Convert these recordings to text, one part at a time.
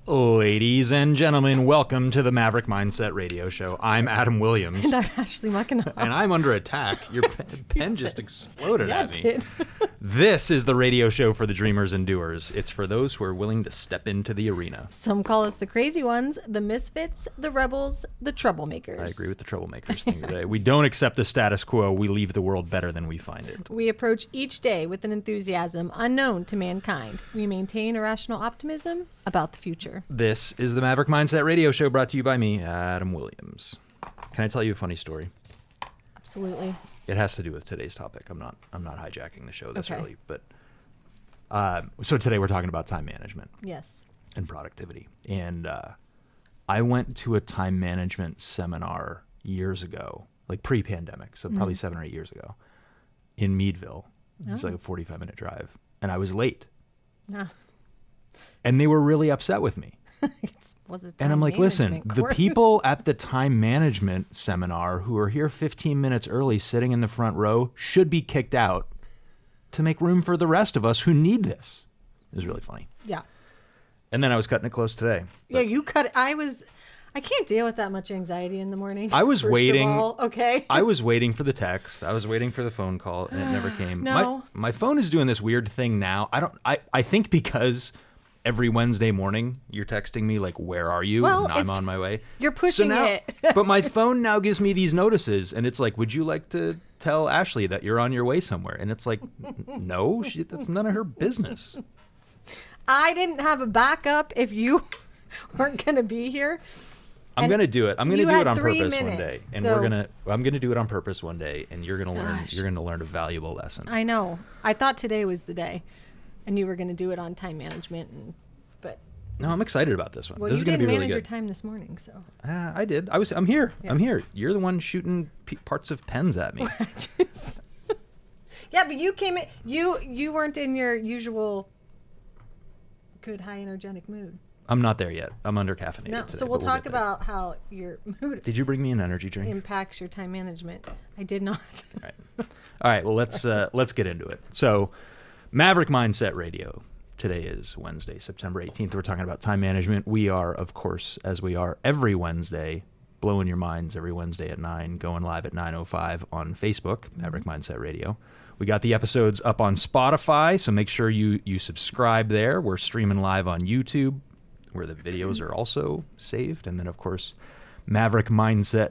Ladies and gentlemen, welcome to the Maverick Mindset Radio Show. I'm Adam Williams. And I'm Ashley Muckenoff. And I'm under attack. Your pen just exploded at me. It did. This is the radio show for the dreamers and doers. It's for those who are willing to step into the arena. Some call us the crazy ones, the misfits, the rebels, the troublemakers. I agree with the troublemakers thing today. We don't accept the status quo. We leave the world better than we find it. We approach each day with an enthusiasm unknown to mankind. We maintain irrational optimism about the future. This is the Maverick Mindset Radio Show, brought to you by me, Adam Williams. Can I tell you a funny story? Absolutely. It has to do with today's topic. I'm not hijacking the show this Okay. early, but so today we're talking about time management Yes. and productivity. And I went to a time management seminar years ago, like pre-pandemic, so probably 7 or 8 years ago, in Meadville. It was like a 45-minute drive, and I was late. Ah. And they were really upset with me. Was it And I'm like, listen, the people at the time management seminar who are here 15 minutes early sitting in the front row should be kicked out to make room for the rest of us who need this. It was really funny. Yeah. And then I was cutting it close today. Yeah, you cut it. I can't deal with that much anxiety in the morning. I was first waiting. Of all, okay. I was waiting for the text. I was waiting for the phone call, and it never came. No. My phone is doing this weird thing now. I think because every Wednesday morning you're texting me like, where are you? Well, and I'm on my way. You're pushing now, it. But my phone now gives me these notices, and it's like, would you like to tell Ashley that you're on your way somewhere? And it's like, no, that's none of her business. I didn't have a backup if you weren't going to be here. I'm going to do it. I'm going to you do it had on 3 purpose one minutes, day. And so- I'm going to do it on purpose one day, and you're going to learn Gosh. you're going to learn a valuable lesson. I know. I thought today was the day, and you were going to do it on time management, but No, I'm excited about this one. well, This you is going didn't to be manage really your good. time this morning, so I did. I'm here. Yeah. I'm here. You're the one shooting parts of pens at me. Yeah, but you came in. You weren't in your usual good, high energetic mood. I'm not there yet. I'm under caffeinated No, today. so we'll but talk get there. about how your mood Did you bring me an energy drink? impacts your time management. I did not. All right. All right. Well, let's get into it. So, Maverick Mindset Radio. Today is Wednesday, September 18th. We're talking about time management. We are, of course, as we are every Wednesday, blowing your minds every Wednesday at 9, going live at 9:05 on Facebook, Maverick Mindset Radio. We got the episodes up on Spotify, so make sure you subscribe there. We're streaming live on YouTube, where the videos are also saved. And then, of course,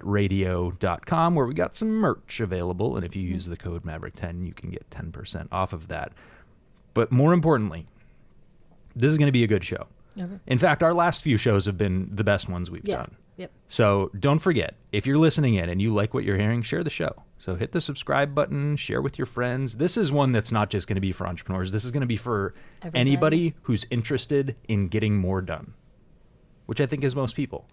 MaverickMindsetRadio.com, where we got some merch available. And if you use the code Maverick10, you can get 10% off of that. But more importantly, this is going to be a good show. Okay. In fact, our last few shows have been the best ones we've Yeah. done. Yep. So don't forget, if you're listening in and you like what you're hearing, share the show. So hit the subscribe button, share with your friends. This is one that's not just going to be for entrepreneurs. This is going to be for Everybody. anybody who's interested in getting more done, which I think is most people.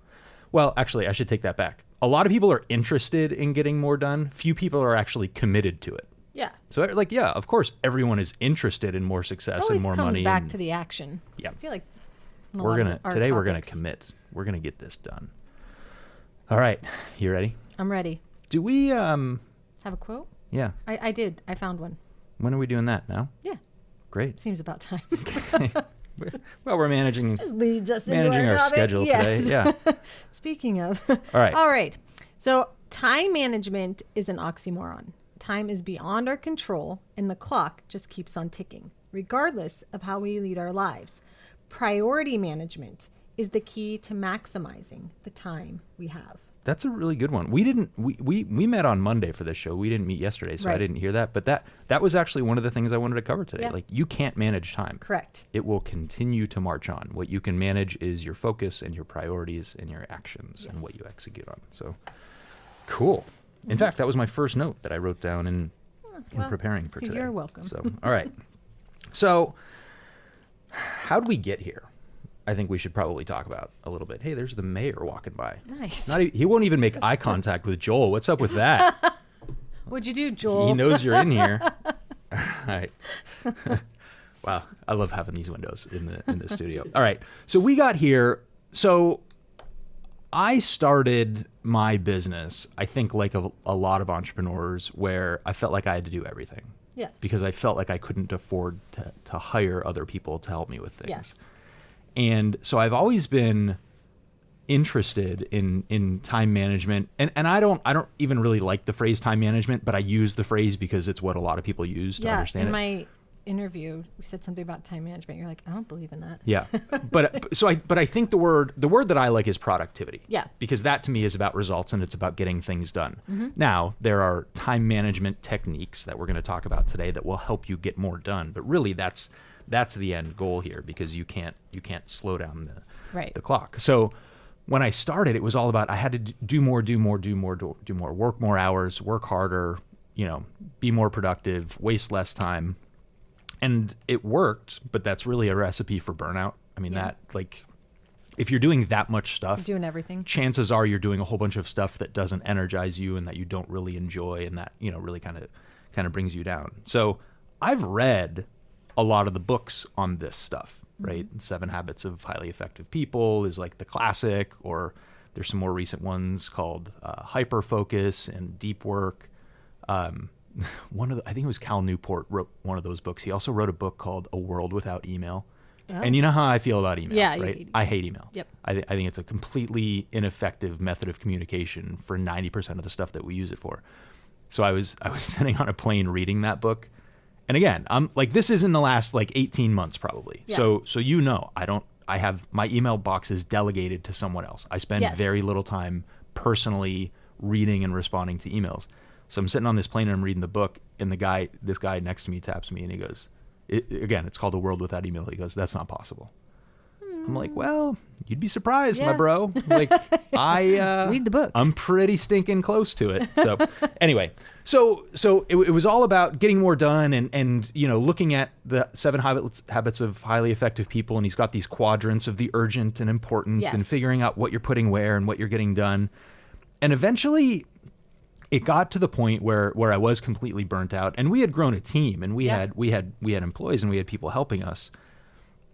Well, actually, I should take that back. A lot of people are interested in getting more done. Few people are actually committed to it. Yeah. So, like, yeah, of course, everyone is interested in more success Always and more comes money. back and to the action. Yeah. I feel like in a we're lot of gonna our today. We're gonna topics. commit. We're gonna get this done. All right, you ready? I'm ready. Do we? Have a quote? Yeah. I did. I found one. When are we doing that now? Yeah. Great. Seems about time. Well, we're managing Just leads us into managing our topic. schedule Yes. today. Yeah. Speaking of. All right. All right. So time management is an oxymoron. Time is beyond our control, and the clock just keeps on ticking, regardless of how we lead our lives. Priority management is the key to maximizing the time we have. That's a really good one. We met on Monday for this show. We didn't meet yesterday, so I Right. didn't hear that. But that was actually one of the things I wanted to cover today. Yeah. Like, you can't manage time. Correct. It will continue to march on. What you can manage is your focus and your priorities and your actions and Yes. what you execute on. So, cool. In fact, that was my first note that I wrote down in well, preparing for today. you're welcome. So, all right. So, how did we get here? I think we should probably talk about a little bit. Hey, there's the mayor walking by. Nice. He won't even make eye contact with Joel. What's up with that? What'd you do, Joel? He knows you're in here. All right. Wow, I love having these windows in the studio. All right, so we got here. So I started my business, I think, like a lot of entrepreneurs, where I felt like I had to do everything. Yeah. Because I felt like I couldn't afford to hire other people to help me with things. Yeah. And so I've always been interested in time management, and I don't even really like the phrase time management, but I use the phrase because it's what a lot of people use to understand in it. my interview we said something about time management. You're like, I don't believe in that. Yeah. But I think the word that I like is productivity. Yeah. Because that to me is about results and it's about getting things done. Now, there are time management techniques that we're going to talk about today that will help you get more done, but really that's the end goal here, because you can't slow down the clock. So when I started, it was all about I had to do more, work more hours, work harder, be more productive, waste less time. And it worked, but that's really a recipe for burnout. I mean, that, like, if you're doing that much stuff, You're doing everything, chances are you're doing a whole bunch of stuff that doesn't energize you and that you don't really enjoy, and that, really kind of brings you down. So I've read a lot of the books on this stuff, right? 7 Habits of Highly Effective People is like the classic, or there's some more recent ones called Hyper Focus and Deep Work. I think it was Cal Newport wrote one of those books. He also wrote a book called A World Without Email. Oh. And you know how I feel about email, right? I hate email. Yep. I think it's a completely ineffective method of communication for 90% of the stuff that we use it for. So I was sitting on a plane reading that book. And again, I'm like, this is in the last 18 months probably. Yeah. So I have my email box is delegated to someone else. I spend very little time personally reading and responding to emails. So I'm sitting on this plane and I'm reading the book, and this guy next to me taps me and he goes, it's called A World Without Email. He goes, that's not possible. I'm like, well, you'd be surprised, my bro. Like, I read the book. I'm pretty stinking close to it. So anyway, so it was all about getting more done and looking at the 7 habits of highly effective people, and he's got these quadrants of the urgent and important, and figuring out what you're putting where and what you're getting done. And eventually it got to the point where I was completely burnt out, and we had grown a team, and we had employees, and we had people helping us.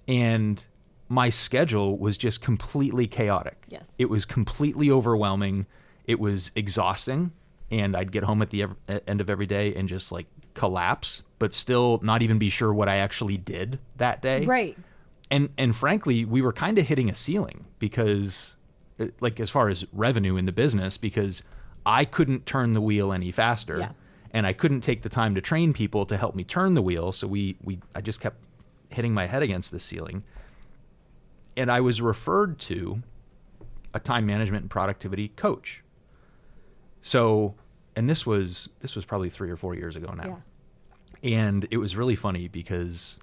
And my schedule was just completely chaotic. Yes. It was completely overwhelming. It was exhausting, and I'd get home at the end of every day and just collapse, but still not even be sure what I actually did that day. Right. And frankly, we were kind of hitting a ceiling because, as far as revenue in the business, because I couldn't turn the wheel any faster. Yeah. And I couldn't take the time to train people to help me turn the wheel. So I just kept hitting my head against the ceiling. And I was referred to a time management and productivity coach. So, and this was probably 3 or 4 years ago now. Yeah. And it was really funny because,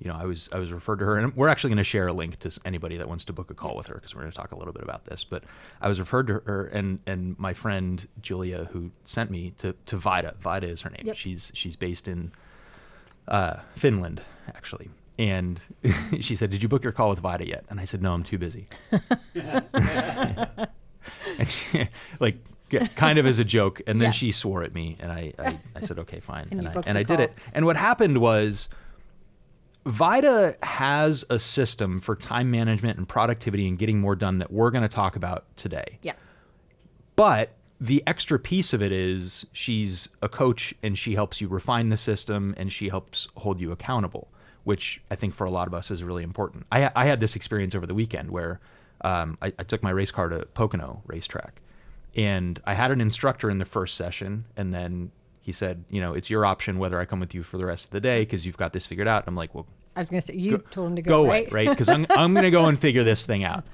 I was referred to her, and we're actually going to share a link to anybody that wants to book a call with her, because we're going to talk a little bit about this. But I was referred to her, and my friend Julia, who sent me to Vida. Vida is her name. Yep. She's based in Finland, actually. And she said, "Did you book your call with Vida yet?" And I said, "No, I'm too busy." And she, kind of as a joke. And then she swore at me, and I said, "Okay, fine." And I did it. And what happened was, Vida has a system for time management and productivity and getting more done that we're going to talk about today. Yeah. But the extra piece of it is she's a coach, and she helps you refine the system, and she helps hold you accountable, which I think for a lot of us is really important. I had this experience over the weekend where I took my race car to Pocono racetrack, and I had an instructor in the first session, and then he said, it's your option whether I come with you for the rest of the day because you've got this figured out. I'm like, well, I was going to say, you told him to go away, right? Because I'm going to go and figure this thing out.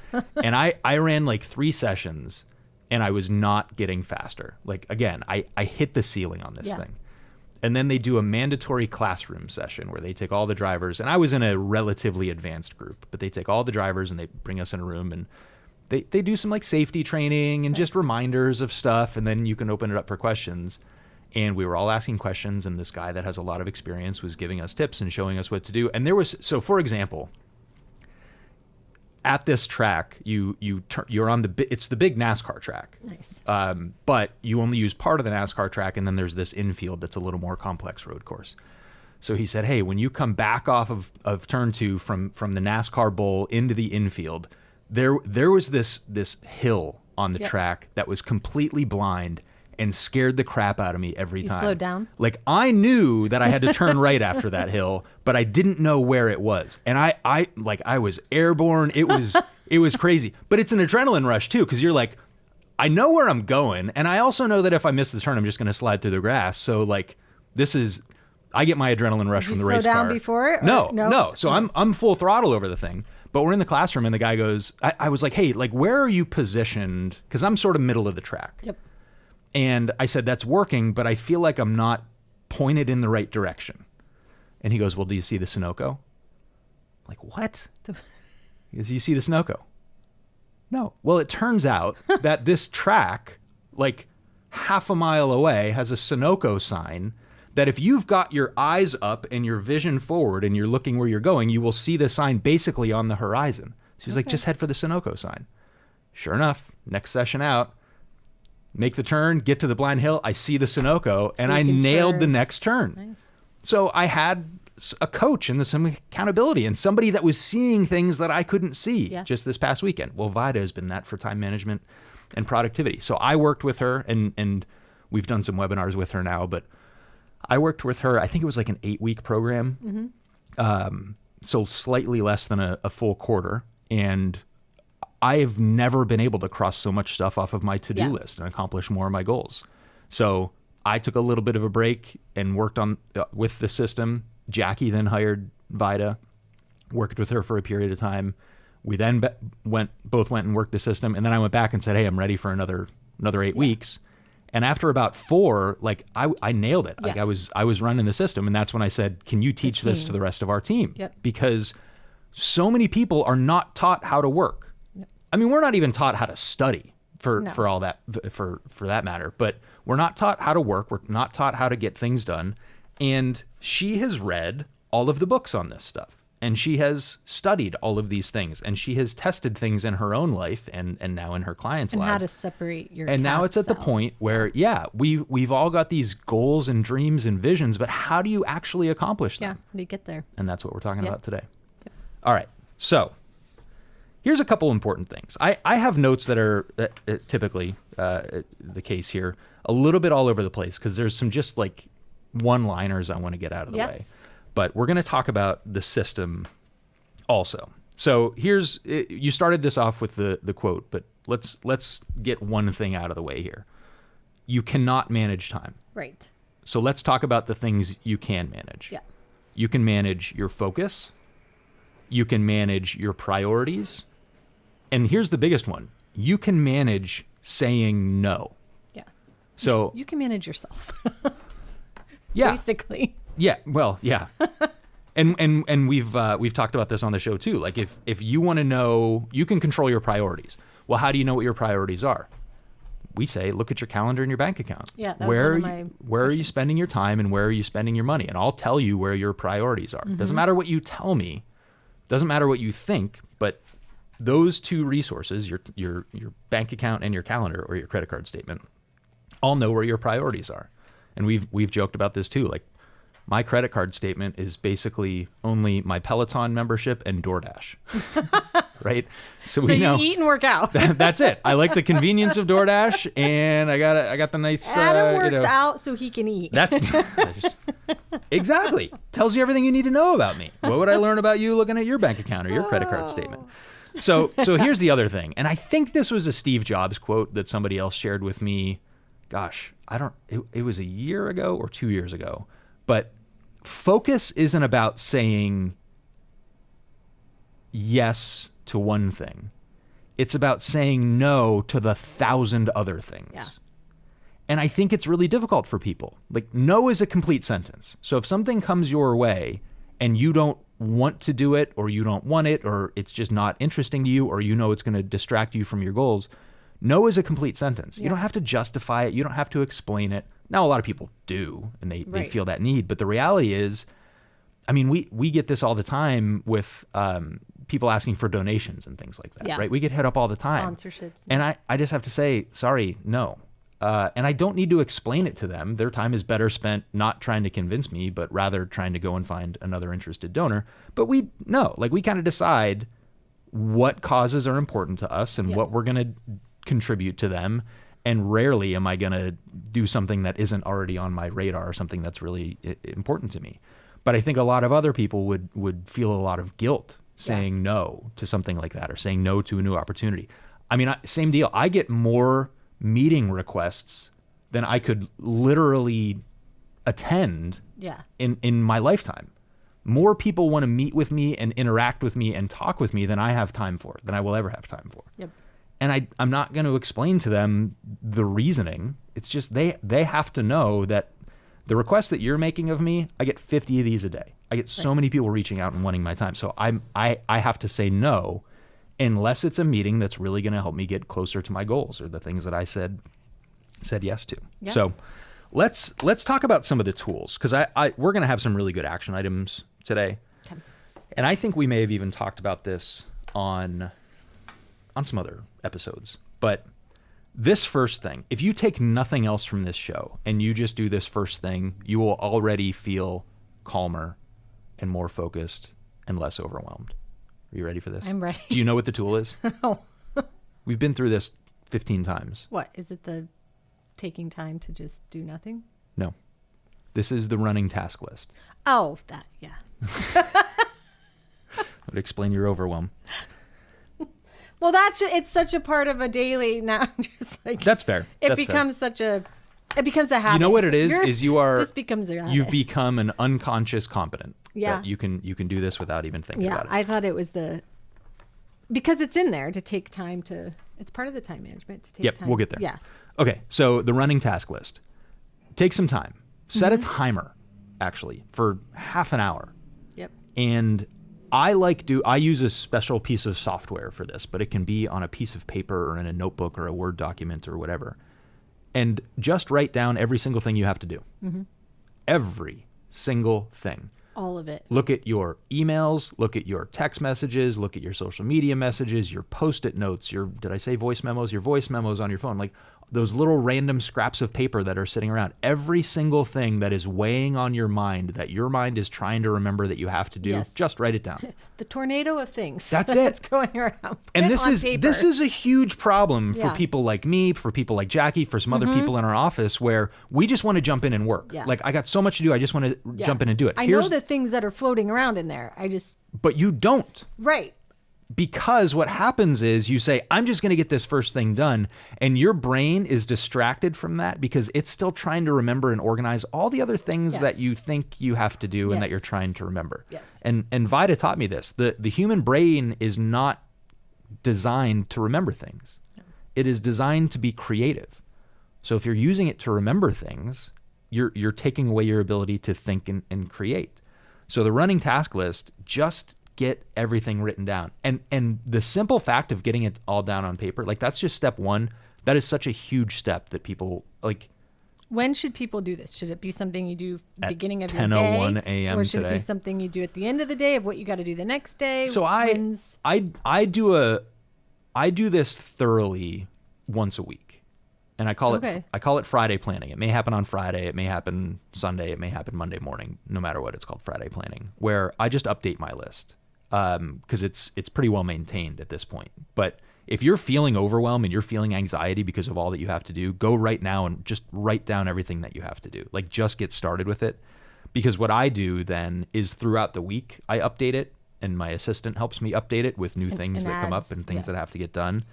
And I ran 3 sessions, and I was not getting faster. Again, I hit the ceiling on this thing. And then they do a mandatory classroom session where they take all the drivers, and I was in a relatively advanced group, but they take all the drivers and they bring us in a room, and they do some safety training and just reminders of stuff, and then you can open it up for questions. And we were all asking questions, and this guy that has a lot of experience was giving us tips and showing us what to do. And so for example, at this track, you're on it's the big NASCAR track. Nice. But you only use part of the NASCAR track, and then there's this infield that's a little more complex road course. So he said, hey, when you come back off of turn 2 from the NASCAR bowl into the infield, there was this hill on the track that was completely blind, and scared the crap out of me every time. slowed down? Like, I knew that I had to turn right after that hill, but I didn't know where it was. And I was airborne. It was crazy. But it's an adrenaline rush too, because you're like, I know where I'm going, and I also know that if I miss the turn, I'm just going to slide through the grass. So like, I get my adrenaline rush from the race car. Did you slow down before it? No. So I'm full throttle over the thing. But we're in the classroom, and the guy goes, I was like, hey, like, where are you positioned? Because I'm sort of middle of the track. Yep. And I said, that's working, but I feel like I'm not pointed in the right direction. And he goes, well, do you see the Sunoco? I'm like, what? He goes, you see the Sunoco? No. Well, it turns out that this track, like half a mile away, has a Sunoco sign that if you've got your eyes up and your vision forward and you're looking where you're going, you will see the sign basically on the horizon. So he's like, just head for the Sunoco sign. Sure enough, next session out, make the turn, get to the blind hill, I see the Sunoco, and I nailed the next turn. Nice. So I had a coach and some accountability and somebody that was seeing things that I couldn't see just this past weekend. Well, Vida has been that for time management and productivity. So I worked with her, and we've done some webinars with her now, but I worked with her, I think it was like an 8-week program. So slightly less than a full quarter. And I have never been able to cross so much stuff off of my to-do list and accomplish more of my goals. So I took a little bit of a break and worked on with the system. Jackie then hired Vida, worked with her for a period of time. We then both went and worked the system. And then I went back and said, hey, I'm ready for another 8 weeks. And after about 4, like I nailed it. Like I was running the system. And that's when I said, can you teach this to the rest of our team? Because so many people are not taught how to work. I mean, we're not even taught how to study for all that, for that matter, but we're not taught how to work. We're not taught how to get things done. And she has read all of the books on this stuff, and she has studied all of these things, and she has tested things in her own life and now in her clients' lives. And how to separate your And now it's at the point where, we've all got these goals and dreams and visions, but how do you actually accomplish them? Yeah, how do you get there? And that's what we're talking about today. All right. So here's a couple important things. I have notes that are typically the case here, a little bit all over the place, because there's some just like one-liners I want to get out of the way. But we're going to talk about the system also. So you started this off with the quote, but let's get one thing out of the way here. You cannot manage time. Right. So let's talk about the things you can manage. Yeah. You can manage your focus. You can manage your priorities. And here's the biggest one. You can manage saying no. Yeah. So you can manage yourself. Yeah. Basically. Yeah. Well, yeah. And we've talked about this on the show too. Like if you want to know, you can control your priorities. Well, how do you know what your priorities are? We say, look at your calendar and your bank account. Yeah. That was one of my where are you spending your time and where are you spending your money? And I'll tell you where your priorities are. Doesn't matter what you tell me. Doesn't matter what you think, but those two resources, your bank account and your calendar or your credit card statement, all know where your priorities are. And we've joked about this too. Like my credit card statement is basically only my Peloton membership and DoorDash. Right? So we know you eat and work out. That's it. I like the convenience of DoorDash, and I got the nice Adam works out so he can eat. Exactly. Tells you everything you need to know about me. What would I learn about you looking at your bank account or your credit card statement? So here's the other thing. And I think this was a Steve Jobs quote that somebody else shared with me. Gosh, it was a year ago or 2 years ago. But focus isn't about saying yes to one thing. It's about saying no to the 1,000 other things. Yeah. And I think it's really difficult for people. Like, no is a complete sentence. So if something comes your way and you don't want to do it, or you don't want it, or it's just not interesting to you, or you know it's going to distract you from your goals, no is a complete sentence. Yeah. You don't have to justify it. You don't have to explain it. Now, a lot of people do, and they feel that need. But the reality is, I mean, we get this all the time with people asking for donations and things like that, right? We get hit up all the time. Sponsorships. And I just have to say, sorry, no. And I don't need to explain it to them. Their time is better spent not trying to convince me, but rather trying to go and find another interested donor. But we kind of decide what causes are important to us and what we're going to contribute to them. And rarely am I going to do something that isn't already on my radar or something that's really important to me. But I think a lot of other people would feel a lot of guilt saying no to something like that, or saying no to a new opportunity. I mean, same deal. I get more meeting requests than I could literally attend in my lifetime. More people want to meet with me and interact with me and talk with me than I have time for, than I will ever have time for. Yep. And I'm not going to explain to them the reasoning. It's just they have to know that the requests that you're making of me, I get 50 of these a day. I get so many people reaching out and wanting my time. So I have to say no unless it's a meeting that's really going to help me get closer to my goals or the things that I said yes to. Yeah. So let's talk about some of the tools, because we're going to have some really good action items today. Okay. And I think we may have even talked about this on some other episodes. But this first thing, if you take nothing else from this show and you just do this first thing, you will already feel calmer and more focused and less overwhelmed. Are you ready for this? I'm ready. Do you know what the tool is? No. We've been through this 15 times. What? Is it the taking time to just do nothing? No. This is the running task list. Oh, that, yeah. That would explain your overwhelm. Well, it's such a part of a daily now. Just like That's fair. It becomes a habit. You know what it is? This becomes a habit. You've become an unconscious competent. Yeah. That you can do this without even thinking about it. I thought it was because it's in there to take time to. It's part of the time management to take Yep, time. we'll get there. Yeah. Okay, so the running task list. Take some time. Set a timer, actually, for half an hour. Yep. And I use a special piece of software for this, but it can be on a piece of paper or in a notebook or a Word document or whatever. And just write down every single thing you have to do. Mm-hmm. Every single thing. All of it. Look at your emails, look at your text messages, look at your social media messages, your Post-it notes, did I say voice memos? Your voice memos on your phone. Like those little random scraps of paper that are sitting around. Every single thing that is weighing on your mind, that your mind is trying to remember that you have to do, just write it down. The tornado of things. That's that's going around. And this is a huge problem for people like me, for people like Jackie, for some other people in our office, where we just want to jump in and work. Yeah. Like, I got so much to do, I just want to jump in and do it. I know the things that are floating around in there. But you don't. Right. Because what happens is you say, I'm just going to get this first thing done. And your brain is distracted from that because it's still trying to remember and organize all the other things that you think you have to do and that you're trying to remember. Yes. And Vida taught me this. The human brain is not designed to remember things. No. It is designed to be creative. So if you're using it to remember things, you're taking away your ability to think and create. So the running task list, just get everything written down. And the simple fact of getting it all down on paper, like that's just step one. That is such a huge step that people like. When should people do this? Should it be something you do beginning of your day? 10:01 a.m. Or should today? It be something you do at the end of the day of what you got to do the next day? So I do this thoroughly once a week. And I call it Friday planning. It may happen on Friday, it may happen Sunday, it may happen Monday morning, no matter what, it's called Friday planning, where I just update my list. Because it's pretty well maintained at this point. But if you're feeling overwhelmed and you're feeling anxiety because of all that you have to do, go right now and just write down everything that you have to do. Like, just get started with it. Because what I do then is throughout the week, I update it, and my assistant helps me update it with new things that come up and things that have to get done,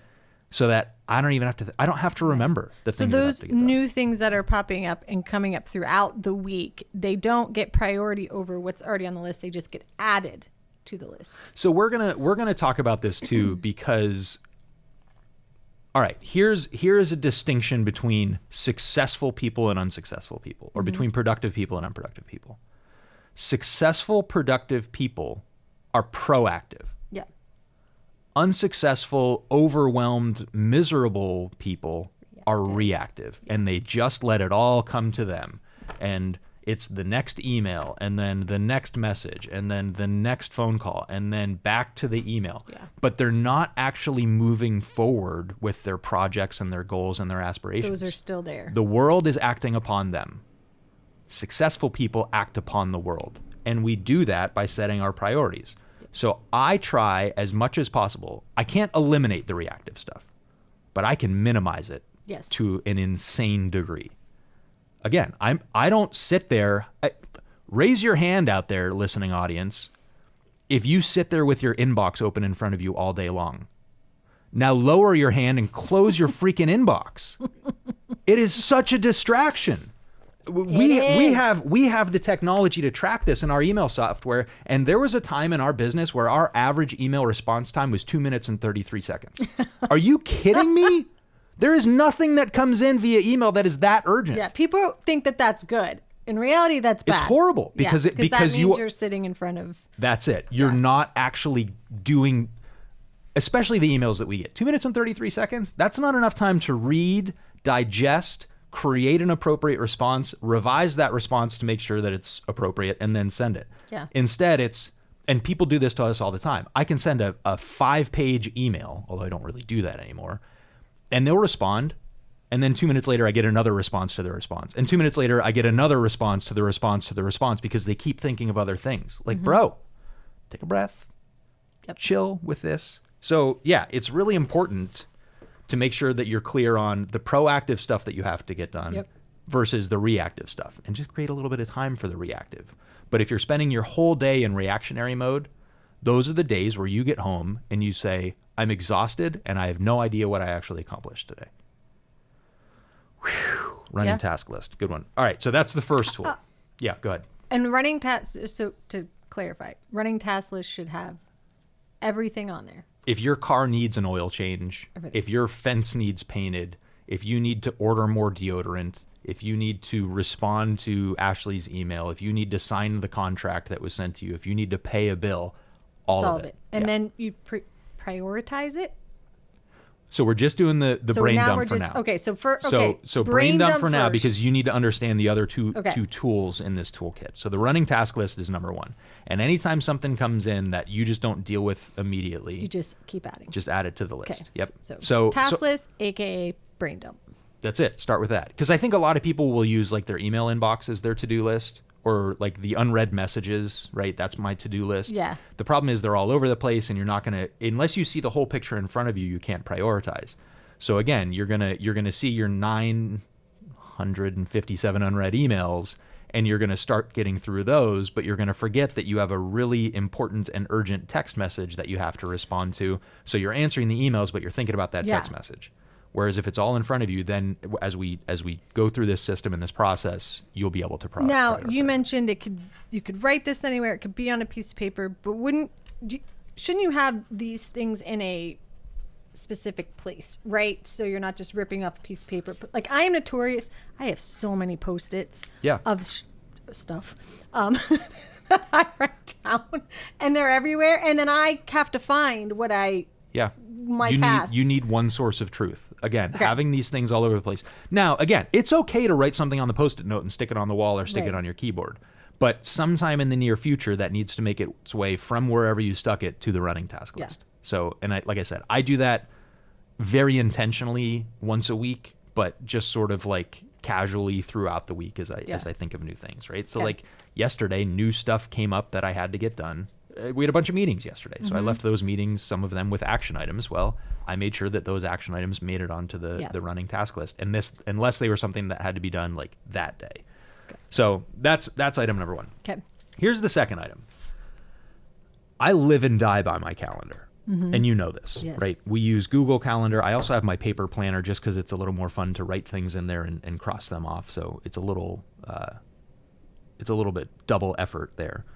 so that I don't even have to. I don't have to remember the things that have to get done. So those new things that are popping up and coming up throughout the week, they don't get priority over what's already on the list. They just get added to the list. So we're gonna talk about this too, because all right, here's a distinction between successful people and unsuccessful people, or between productive people and unproductive people. Successful, productive people are proactive. Yeah. Unsuccessful, overwhelmed, miserable people are reactive, and they just let it all come to them. And it's the next email, and then the next message, and then the next phone call, and then back to the email. Yeah. But they're not actually moving forward with their projects and their goals and their aspirations. Those are still there. The world is acting upon them. Successful people act upon the world. And we do that by setting our priorities. So I try as much as possible. I can't eliminate the reactive stuff, but I can minimize it Yes. to an insane degree. Again, I don't sit there. Raise your hand out there, listening audience, if you sit there with your inbox open in front of you all day long. Now lower your hand and close your freaking inbox. It is such a distraction. We have the technology to track this in our email software, and there was a time in our business where our average email response time was 2 minutes and 33 seconds. Are you kidding me? There is nothing that comes in via email that is that urgent. Yeah, people think that that's good. In reality, that's bad. It's horrible because that means you're sitting in front of. That's it. You're not actually doing, especially the emails that we get. 2 minutes and 33 seconds. That's not enough time to read, digest, create an appropriate response, revise that response to make sure that it's appropriate, and then send it. Yeah. Instead, and people do this to us all the time. I can send a 5-page email, although I don't really do that anymore, and they'll respond. And then 2 minutes later, I get another response to the response. And 2 minutes later, I get another response to the response to the response because they keep thinking of other things. Like, bro, take a breath, chill with this. So yeah, it's really important to make sure that you're clear on the proactive stuff that you have to get done versus the reactive stuff, and just create a little bit of time for the reactive. But if you're spending your whole day in reactionary mode, those are the days where you get home and you say, I'm exhausted and I have no idea what I actually accomplished today. Whew. Running task list. Good one. All right. So that's the first tool. Yeah, go ahead. And running task, so to clarify, running task list should have everything on there. If your car needs an oil change, if your fence needs painted, if you need to order more deodorant, if you need to respond to Ashley's email, if you need to sign the contract that was sent to you, if you need to pay a bill, all of it. And then you prioritize it. So we're just doing the brain dump for now. Okay, so brain dump for now, because you need to understand the other two tools in this toolkit. So the running task list is number one. And anytime something comes in that you just don't deal with immediately, you just keep adding. Just add it to the list. Okay. Yep. So task list, aka brain dump. That's it. Start with that. Because I think a lot of people will use like their email inbox as their to-do list, or like the unread messages, right? That's my to-do list. Yeah. The problem is they're all over the place, and you're not going to, unless you see the whole picture in front of you, you can't prioritize. So again, you're going to see your 957 unread emails, and you're going to start getting through those, but you're going to forget that you have a really important and urgent text message that you have to respond to. So you're answering the emails, but you're thinking about that text message. Whereas if it's all in front of you, then as we go through this system and this process, you'll be able to prioritize. Now, you mentioned you could write this anywhere. It could be on a piece of paper, but shouldn't you have these things in a specific place, right? So you're not just ripping up a piece of paper. Like, I am notorious. I have so many Post-its of stuff that I write down, and they're everywhere. And then I have to find what my task. You need one source of truth. Again, having these things all over the place. Now, again, it's okay to write something on the Post-it note and stick it on the wall or stick it on your keyboard. But sometime in the near future, that needs to make its way from wherever you stuck it to the running task list. So, and like I said, I do that very intentionally once a week, but just sort of like casually throughout the week as I think of new things, right? So like yesterday, new stuff came up that I had to get done. We had a bunch of meetings yesterday. So I left those meetings, some of them with action items. Well, I made sure that those action items made it onto the running task list. And this, unless they were something that had to be done like that day. Okay. So that's item number one. Okay. Here's the second item. I live and die by my calendar. And you know this, right? We use Google Calendar. I also have my paper planner just because it's a little more fun to write things in there and cross them off. So it's a little bit double effort there.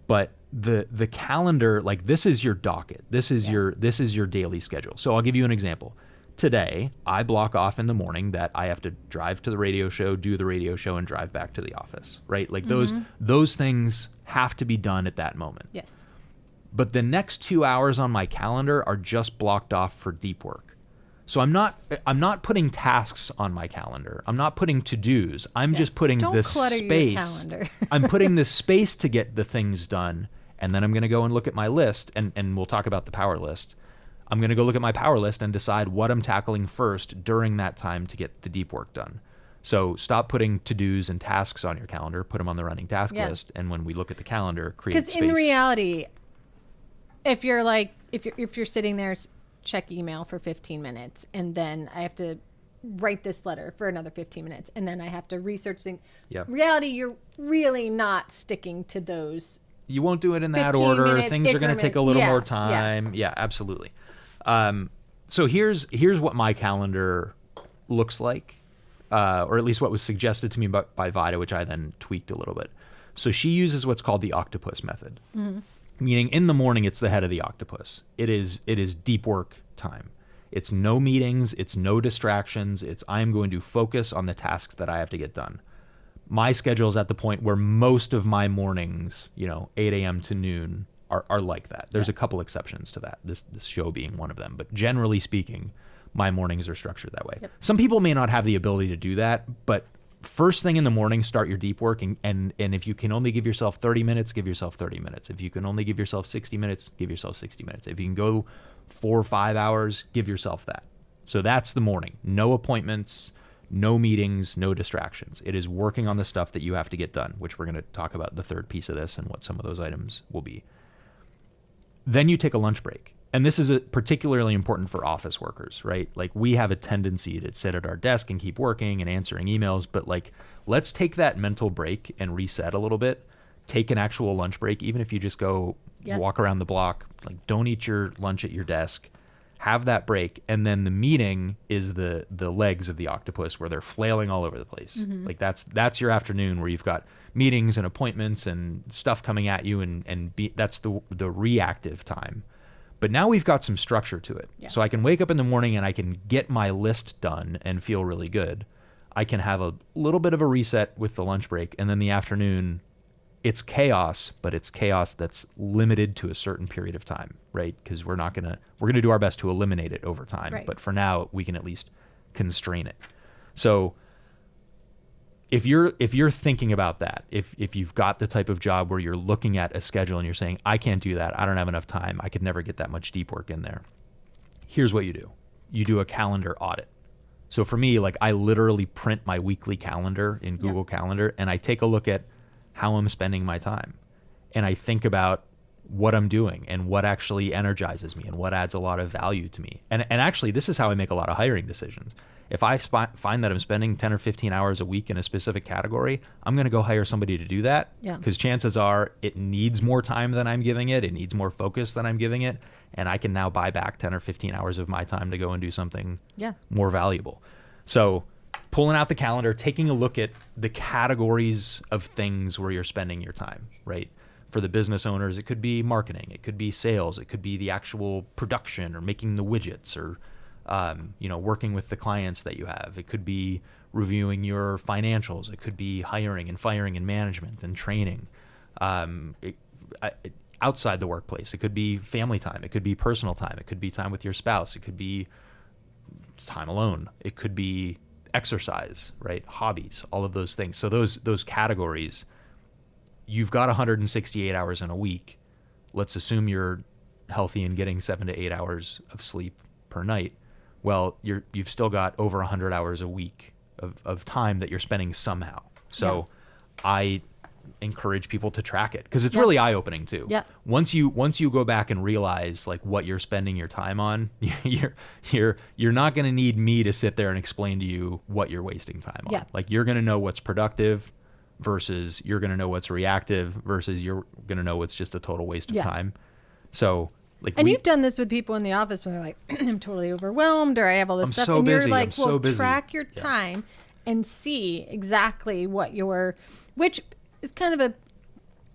But the calendar, like, this is your docket. This is your daily schedule. So I'll give you an example. Today, I block off in the morning that I have to drive to the radio show, do the radio show, and drive back to the office, right? Like those things have to be done at that moment. Yes. But the next 2 hours on my calendar are just blocked off for deep work. So I'm not putting tasks on my calendar. I'm not putting to-dos. I'm just putting this space. I'm putting this space to get the things done. And then I'm going to go and look at my list, and we'll talk about the power list. I'm going to go look at my power list and decide what I'm tackling first during that time to get the deep work done. So stop putting to-dos and tasks on your calendar. Put them on the running task list. And when we look at the calendar, create space. Because in reality, if you're sitting there, check email for 15 minutes, and then I have to write this letter for another 15 minutes, and then I have to research things. Yep. Reality, you're really not sticking to those. You won't do it in that 15 order. minutes, Things are going to take a little yeah, more yeah. time. Yeah, absolutely. So here's what my calendar looks like, or at least what was suggested to me by Vida, which I then tweaked a little bit. So she uses what's called the octopus method, meaning in the morning it's the head of the octopus. It is deep work time. It's no meetings. It's no distractions. It's I'm going to focus on the tasks that I have to get done. My schedule is at the point where most of my mornings, 8 a.m. to noon, are like that. There's a couple exceptions to that, this show being one of them. But generally speaking, my mornings are structured that way. Yep. Some people may not have the ability to do that, but first thing in the morning, start your deep work. And if you can only give yourself 30 minutes, give yourself 30 minutes. If you can only give yourself 60 minutes, give yourself 60 minutes. If you can go 4 or 5 hours, give yourself that. So that's the morning. No appointments, no meetings, no distractions. It is working on the stuff that you have to get done, which we're going to talk about the third piece of this and what some of those items will be. Then you take a lunch break. And this is particularly important for office workers, right? Like we have a tendency to sit at our desk and keep working and answering emails, but like let's take that mental break and reset a little bit. Take an actual lunch break, even if you just go walk around the block. Like don't eat your lunch at your desk. Have that break, and then the meeting is the legs of the octopus where they're flailing all over the place. Like that's your afternoon where you've got meetings and appointments and stuff coming at you, and that's the reactive time. But now we've got some structure to it. Yeah. So I can wake up in the morning and I can get my list done and feel really good. I can have a little bit of a reset with the lunch break, and then the afternoon, it's chaos, but it's chaos that's limited to a certain period of time, right? Because we're going to do our best to eliminate it over time. Right. But for now, we can at least constrain it. So if you're thinking about that, if you've got the type of job where you're looking at a schedule and you're saying, I can't do that, I don't have enough time, I could never get that much deep work in there. Here's what you do. You do a calendar audit. So for me, like I literally print my weekly calendar in Google Calendar, and I take a look at how I'm spending my time. And I think about what I'm doing and what actually energizes me and what adds a lot of value to me. And actually, this is how I make a lot of hiring decisions. If I find that I'm spending 10 or 15 hours a week in a specific category, I'm going to go hire somebody to do that. Because chances are it needs more time than I'm giving it. It needs more focus than I'm giving it. And I can now buy back 10 or 15 hours of my time to go and do something more valuable. So pulling out the calendar, taking a look at the categories of things where you're spending your time, right? For the business owners, it could be marketing, it could be sales, it could be the actual production or making the widgets or, working with the clients that you have. It could be reviewing your financials. It could be hiring and firing and management and training. Outside the workplace, it could be family time. It could be personal time. It could be time with your spouse. It could be time alone. It could be exercise, right? Hobbies, all of those things. So those categories, you've got 168 hours in a week. Let's assume you're healthy and getting 7 to 8 hours of sleep per night. Well, you've still got over 100 hours a week of time that you're spending somehow. So I encourage people to track it because it's really eye-opening too. Once you go back and realize like what you're spending your time on, you're not going to need me to sit there and explain to you what you're wasting time on. Like you're going to know what's productive versus you're going to know what's reactive versus you're going to know what's just a total waste of time. So and you've done this with people in the office when they're like, I'm totally overwhelmed or I have all this stuff. So and busy. You're like, well, busy. track your time and see exactly what which is kind of a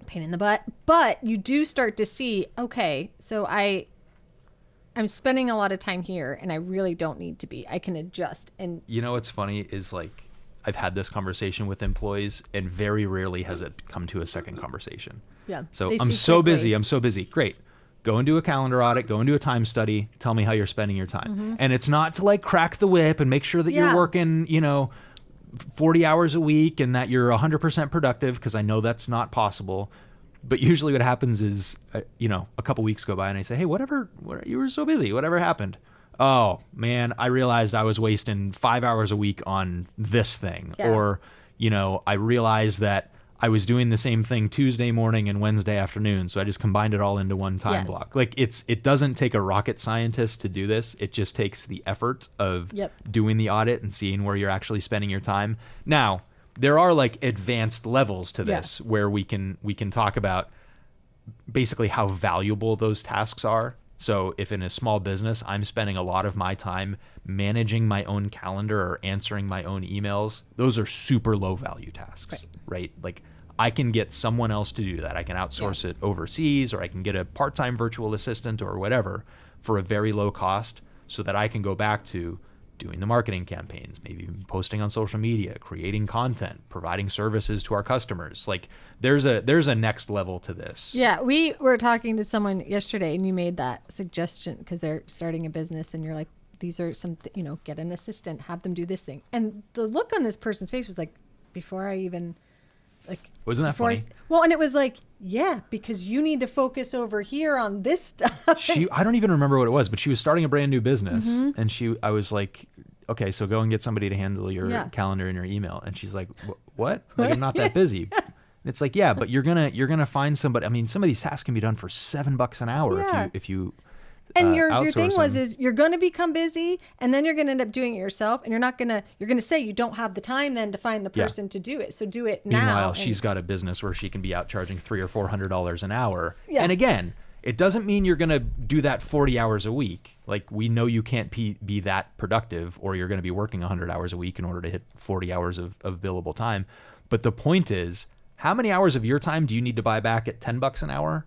pain in the butt, but you do start to see, okay, so I'm spending a lot of time here and I really don't need to be. I can adjust. And what's funny is like I've had this conversation with employees and very rarely has it come to a second conversation. So I'm so busy. Great. Go and do a calendar audit, go and do a time study, tell me how you're spending your time. And it's not to like crack the whip and make sure that you're working, 40 hours a week and that you're 100% productive, because I know that's not possible. But usually what happens is, a couple weeks go by and I say, hey, you were so busy. Whatever happened? Oh, man, I realized I was wasting 5 hours a week on this thing. Or, I realized that I was doing the same thing Tuesday morning and Wednesday afternoon, so I just combined it all into one time Yes. block. Like it doesn't take a rocket scientist to do this. It just takes the effort of doing the audit and seeing where you're actually spending your time. Now, there are like advanced levels to this where we can talk about basically how valuable those tasks are. So if in a small business, I'm spending a lot of my time managing my own calendar or answering my own emails, those are super low value tasks, right? Like I can get someone else to do that. I can outsource it overseas, or I can get a part-time virtual assistant or whatever for a very low cost, so that I can go back to doing the marketing campaigns, maybe even posting on social media, creating content, providing services to our customers. Like there's a next level to this. Yeah, we were talking to someone yesterday, and you made that suggestion because they're starting a business, and you're like, these are some, get an assistant, have them do this thing. And the look on this person's face was like, before I even, like, wasn't that funny? And it was like, yeah, because you need to focus over here on this stuff. I don't even remember what it was, but she was starting a brand new business, and I was like, okay, so go and get somebody to handle your calendar and your email. And she's like, what? Like, I'm not that busy. And it's like, yeah, but you're gonna find somebody. I mean, some of these tasks can be done for $7 an hour if you and your thing is you're going to become busy, and then you're going to end up doing it yourself, and you're going to say you don't have the time then to find the person to do it. So do it now. Meanwhile, she's got a business where she can be out charging $300 or $400 an hour. Yeah. And again, it doesn't mean you're going to do that 40 hours a week. Like, we know you can't be that productive, or you're going to be working 100 hours a week in order to hit 40 hours of billable time. But the point is, how many hours of your time do you need to buy back at $10 an hour?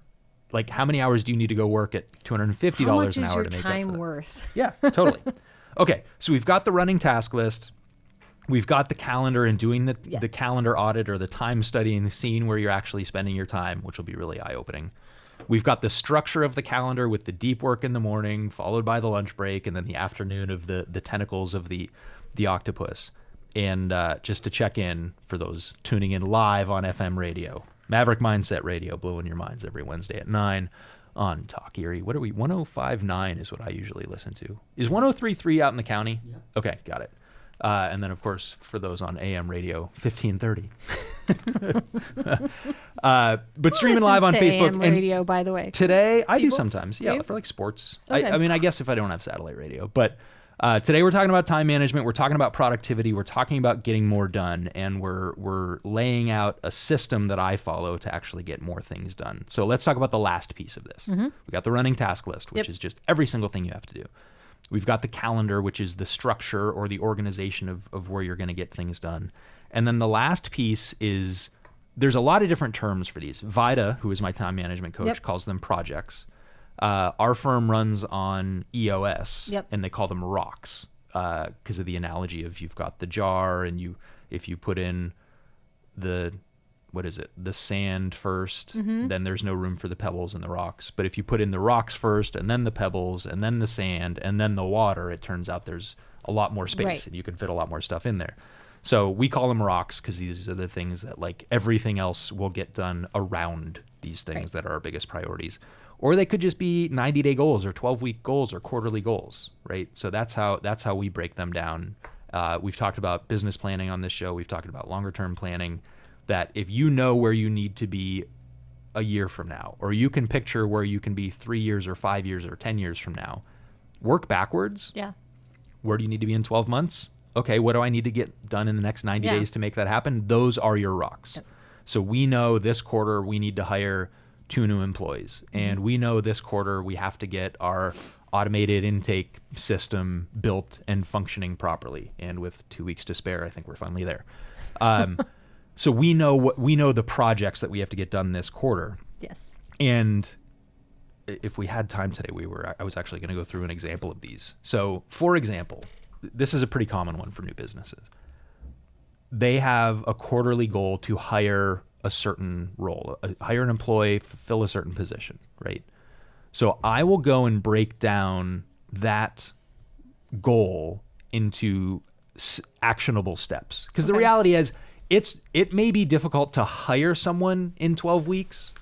Like, how many hours do you need to go work at $250 an hour to make up for that? How much is your time worth? Yeah, totally. Okay, so we've got the running task list. We've got the calendar and doing the calendar audit, or the time study, and seeing where you're actually spending your time, which will be really eye-opening. We've got the structure of the calendar with the deep work in the morning, followed by the lunch break, and then the afternoon of the tentacles of the octopus. And just to check in for those tuning in live on FM radio, Maverick Mindset Radio, blowing your minds every Wednesday at 9 on Talk Erie. What are we? 105.9 is what I usually listen to. Is 103.3 out in the county? Yeah. Okay, got it. And then, of course, for those on AM radio, 1530. But streaming live on Facebook. AM radio, by the way. Today, I do sometimes. Yeah, for like sports. Okay. I mean, I guess if I don't have satellite radio. But today we're talking about time management. We're talking about productivity. We're talking about getting more done. And we're laying out a system that I follow to actually get more things done. So let's talk about the last piece of this. We got the running task list, which is just every single thing you have to do. We've got the calendar, which is the structure or the organization of where you're going to get things done. And then the last piece is, there's a lot of different terms for these. Vida, who is my time management coach, calls them projects. Our firm runs on EOS, and they call them rocks because of the analogy of, you've got the jar, and if you put in the sand first, then there's no room for the pebbles and the rocks. But if you put in the rocks first, and then the pebbles, and then the sand, and then the water, it turns out there's a lot more space, and you can fit a lot more stuff in there. So we call them rocks because these are the things that, like, everything else will get done around these things that are our biggest priorities. Or they could just be 90-day goals, or 12-week goals, or quarterly goals, right? So that's how we break them down. We've talked about business planning on this show. We've talked about longer-term planning. That if you know where you need to be a year from now, or you can picture where you can be 3 years or 5 years or 10 years from now, work backwards. Yeah. Where do you need to be in 12 months? Okay, what do I need to get done in the next 90 days to make that happen? Those are your rocks. Yep. So we know this quarter we need to hire 2 new employees. And we know this quarter we have to get our automated intake system built and functioning properly. And with 2 weeks to spare, I think we're finally there. So we know the projects that we have to get done this quarter. Yes. And if we had time today, I was actually going to go through an example of these. So, for example, this is a pretty common one for new businesses. They have a quarterly goal to hire a certain role, hire an employee, fill a certain position, right? So I will go and break down that goal into actionable steps. Because the reality is, it may be difficult to hire someone in 12 weeks,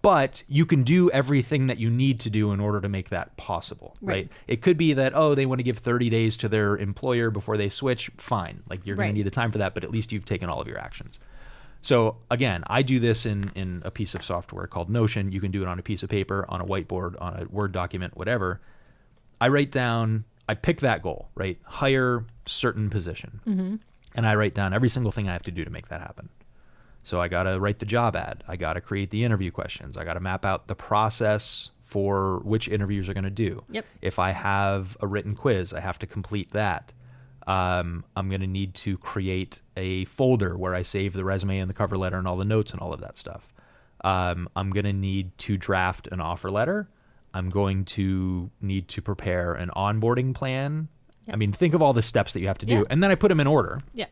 but you can do everything that you need to do in order to make that possible, right? It could be that, they want to give 30 days to their employer before they switch. Fine. Like, you're going to need the time for that, but at least you've taken all of your actions. So again, I do this in a piece of software called Notion. You can do it on a piece of paper, on a whiteboard, on a Word document, whatever. I pick that goal, right? Hire certain position. And I write down every single thing I have to do to make that happen. So I got to write the job ad. I got to create the interview questions. I got to map out the process for which interviews are going to do. Yep. If I have a written quiz, I have to complete that. I'm going to need to create a folder where I save the resume and the cover letter and all the notes and all of that stuff. I'm going to need to draft an offer letter. I'm going to need to prepare an onboarding plan. Yep. I mean, think of all the steps that you have to do. Yeah. And then I put them in order. Yeah.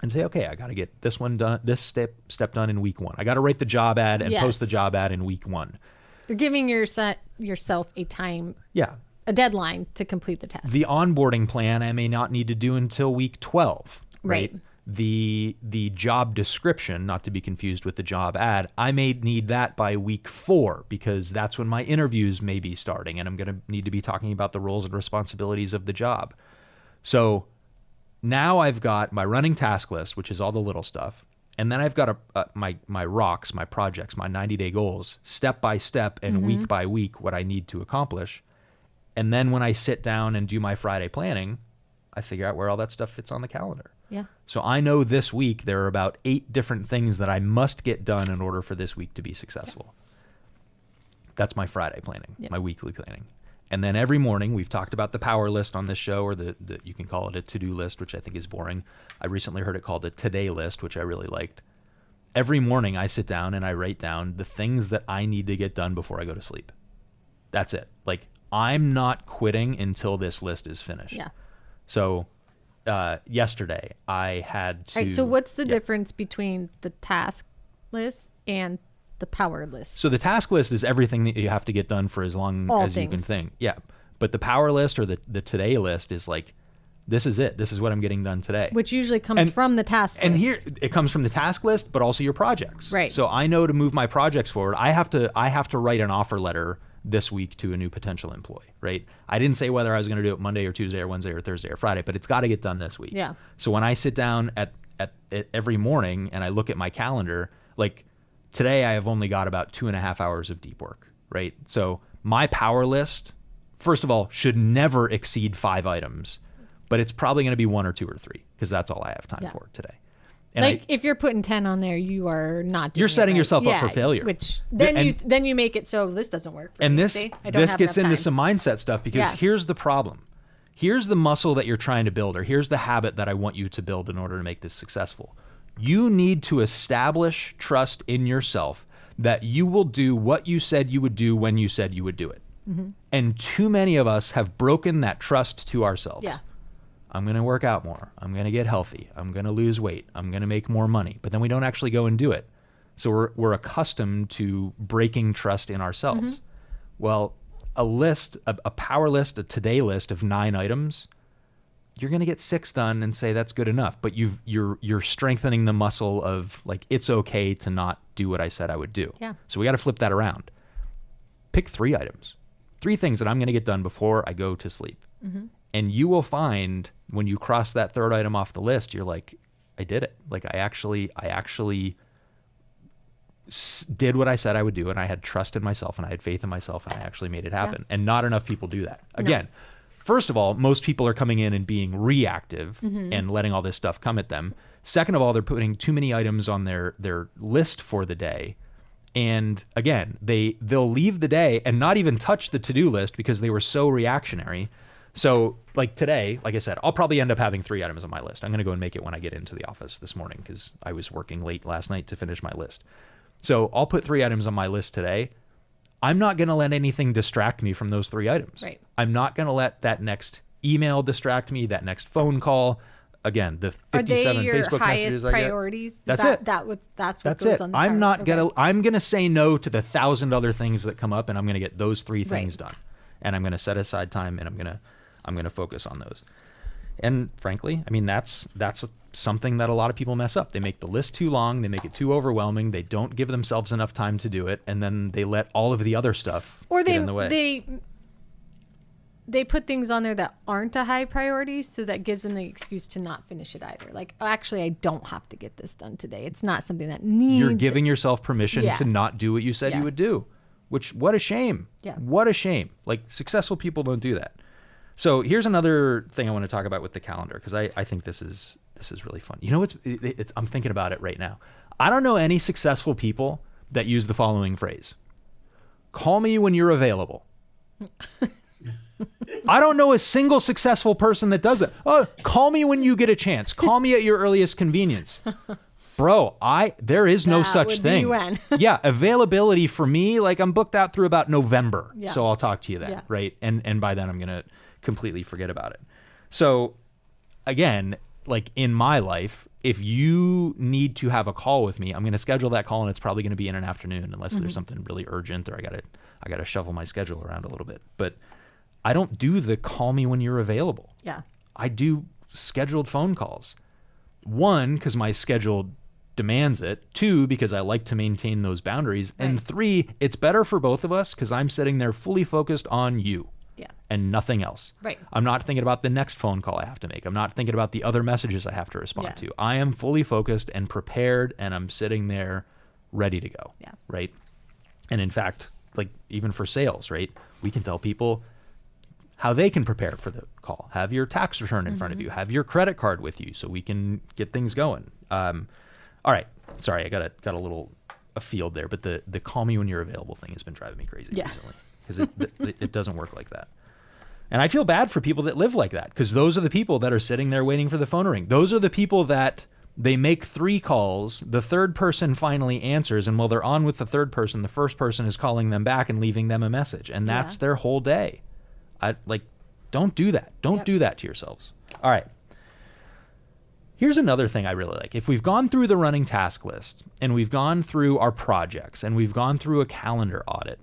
And say, okay, I got to get this one done, this step done in week 1. I got to write the job ad and post the job ad in week 1. You're giving yourself a time, a deadline to complete the task. The onboarding plan I may not need to do until week 12. Right. The job description, not to be confused with the job ad, I may need that by week 4 because that's when my interviews may be starting and I'm going to need to be talking about the roles and responsibilities of the job. So now I've got my running task list, which is all the little stuff. And then I've got my rocks, my projects, my 90-day goals, step by step and week by week, what I need to accomplish. And then when I sit down and do my Friday planning, I figure out where all that stuff fits on the calendar. Yeah. So I know this week there are about 8 different things that I must get done in order for this week to be successful. That's my Friday planning, my weekly planning. And then every morning, we've talked about the power list on this show, or the you can call it a to-do list, which I think is boring. I recently heard it called a today list, which I really liked. Every morning I sit down and I write down the things that I need to get done before I go to sleep. That's it. Like, I'm not quitting until this list is finished. Yeah. So yesterday I had to... All right, so what's the difference between the task list and the power list? So the task list is everything that you have to get done for as long as you can think. Yeah. But the power list or the today list is like, this is it. This is what I'm getting done today. Which usually comes from the task list. And here it comes from the task list, but also your projects. Right. So I know to move my projects forward, I have to write an offer letter this week to a new potential employee, right? I didn't say whether I was going to do it Monday or Tuesday or Wednesday or Thursday or Friday, but it's got to get done this week. Yeah. So when I sit down at every morning and I look at my calendar, like today I have only got about 2.5 hours of deep work, right? So my power list, first of all, should never exceed 5 items, but it's probably going to be 1 or 2 or 3 because that's all I have time for today. And like if you're putting 10 on there, you are not doing you're setting it right. yourself up for failure. Which then you make it so this doesn't work. For and me. this See? I don't this have gets enough into time. some mindset stuff because here's the problem. Here's the muscle that you're trying to build, or here's the habit that I want you to build in order to make this successful. You need to establish trust in yourself that you will do what you said you would do when you said you would do it. Mm-hmm. And too many of us have broken that trust to ourselves. Yeah. I'm going to work out more. I'm going to get healthy. I'm going to lose weight. I'm going to make more money. But then we don't actually go and do it. So we're accustomed to breaking trust in ourselves. Mm-hmm. Well, a list, a power list, a today list of 9 items, you're going to get 6 done and say that's good enough. But you're strengthening the muscle of like, it's okay to not do what I said I would do. Yeah. So we got to flip that around. Pick 3 items, 3 things that I'm going to get done before I go to sleep. Mm-hmm. And you will find when you cross that 3rd item off the list, you're like, I did it. Like I actually did what I said I would do. And I had trust in myself and I had faith in myself and I actually made it happen. Yeah. And not enough people do that. Again, first of all, most people are coming in and being reactive and letting all this stuff come at them. Second of all, they're putting too many items on their list for the day. And again, they'll leave the day and not even touch the to-do list because they were so reactionary. So like today, like I said, I'll probably end up having 3 items on my list. I'm going to go and make it when I get into the office this morning because I was working late last night to finish my list. So I'll put 3 items on my list today. I'm not going to let anything distract me from those 3 items. Right. I'm not going to let that next email distract me, that next phone call. Again, the 57 Facebook messages I get. Priorities? That's it. That's what goes on the I'm not okay. I'm going to say no to the 1,000 other things that come up and I'm going to get those 3 things done. And I'm going to set aside time and I'm going to focus on those. And frankly, I mean, that's something that a lot of people mess up. They make the list too long. They make it too overwhelming. They don't give themselves enough time to do it. And then they let all of the other stuff get in the way. they put things on there that aren't a high priority, so that gives them the excuse to not finish it either. Like, oh, actually, I don't have to get this done today. It's not something that needs. You're giving yourself permission Yeah. to not do what you said Yeah. you would do, which, what a shame. Yeah. What a shame. Like, successful people don't do that. So here's another thing I want to talk about with the calendar, because I think this is really fun. You know, I'm thinking about it right now. I don't know any successful people that use the following phrase: call me when you're available. I don't know a single successful person that does it. Oh, call me when you get a chance. Call me at your earliest convenience. Bro, there is no That such would be thing. when. Yeah, availability for me, like, I'm booked out through about November. Yeah. So I'll talk to you then, Yeah. right? And by then I'm going to completely forget about it. So again, like, in my life, if you need to have a call with me, I'm going to schedule that call, and it's probably going to be in an afternoon unless there's something really urgent, or I got to shuffle my schedule around a little bit. But I don't do the call me when you're available. Yeah. I do scheduled phone calls. One, because my schedule demands it. Two, because I like to maintain those boundaries. And Right. three, it's better for both of us because I'm sitting there fully focused on you. Yeah. And nothing else. Right. I'm not thinking about the next phone call I have to make. I'm not thinking about the other messages I have to respond Yeah. to. I am fully focused and prepared, and I'm sitting there ready to go. Yeah. Right. And in fact, like, even for sales, right, we can tell people how they can prepare for the call. Have your tax return in front of you. Have your credit card with you so we can get things going. All right. Sorry, I got a little afield there, but the call me when you're available thing has been driving me crazy Yeah. recently, because it doesn't work like that. And I feel bad for people that live like that, because those are the people that are sitting there waiting for the phone to ring. Those are the people that they make 3 calls, the third person finally answers, and while they're on with the third person, the first person is calling them back and leaving them a message, and that's Yeah. their whole day. Don't do that. Don't Yep. do that to yourselves. All right. Here's another thing I really like. If we've gone through the running task list, and we've gone through our projects, and we've gone through a calendar audit,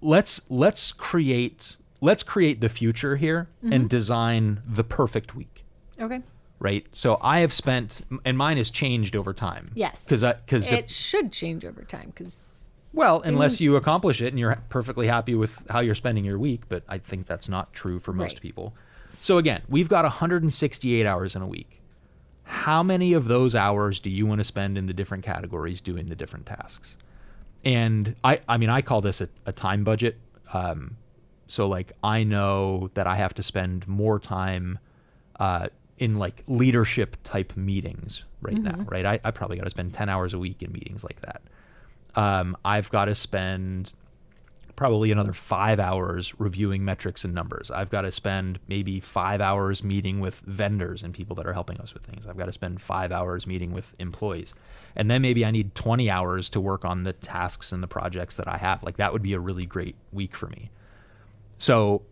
let's create the future here and design the perfect week. Okay. Right? So I have spent, and mine has changed over time. Yes. Because It should change over time because well, unless you accomplish it and you're perfectly happy with how you're spending your week, but I think that's not true for most Right. people. So again, we've got 168 hours in a week. How many of those hours do you want to spend in the different categories doing the different tasks? And I call this a time budget. So like, I know that I have to spend more time in like leadership type meetings right now, right? I probably got to spend 10 hours a week in meetings like that. I've got to spend probably another 5 hours reviewing metrics and numbers. I've got to spend maybe 5 hours meeting with vendors and people that are helping us with things. I've got to spend 5 hours meeting with employees. And then maybe I need 20 hours to work on the tasks and the projects that I have. Like, that would be a really great week for me. So